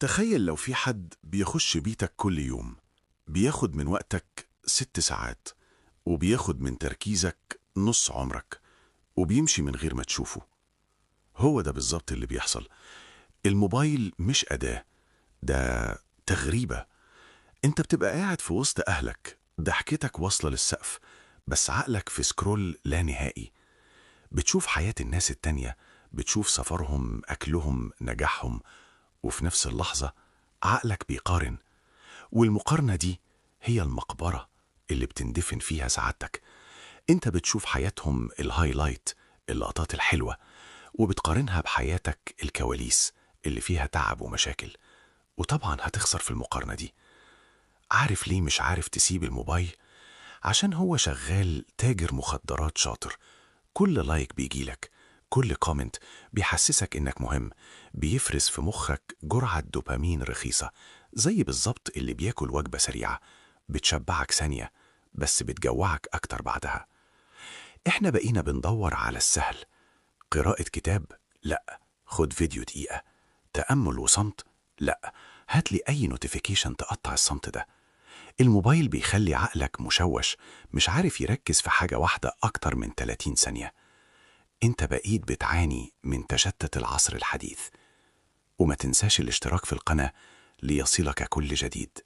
تخيل لو في حد بيخش بيتك كل يوم، بياخد من وقتك 6 ساعات، وبياخد من تركيزك نص عمرك، وبيمشي من غير ما تشوفه. هو ده بالظبط اللي بيحصل. الموبايل مش أداة، ده تغريبة. انت بتبقى قاعد في وسط أهلك، ضحكتك واصلة للسقف، بس عقلك في سكرول لا نهائي. بتشوف حياة الناس التانية، بتشوف سفرهم، أكلهم، نجاحهم، وفي نفس اللحظة عقلك بيقارن. والمقارنة دي هي المقبرة اللي بتندفن فيها سعادتك. انت بتشوف حياتهم الهايلايت، اللقطات الحلوة، وبتقارنها بحياتك الكواليس اللي فيها تعب ومشاكل. وطبعا هتخسر في المقارنة دي. عارف ليه مش عارف تسيب الموبايل؟ عشان هو شغال تاجر مخدرات شاطر. كل لايك بيجيلك، كل كومنت بيحسسك انك مهم، بيفرز في مخك جرعة دوبامين رخيصة، زي بالظبط اللي بياكل وجبة سريعة بتشبعك ثانية بس بتجوعك أكتر بعدها. احنا بقينا بندور على السهل. قراءة كتاب؟ لأ. خد فيديو دقيقة. تأمل وصمت؟ لأ. هاتلي أي نوتيفيكيشن تقطع الصمت ده. الموبايل بيخلي عقلك مشوش، مش عارف يركز في حاجة واحدة أكتر من 30 ثانية. انت بقيت بتعاني من تشتت العصر الحديث. وما تنساش الاشتراك في القناة ليصلك كل جديد.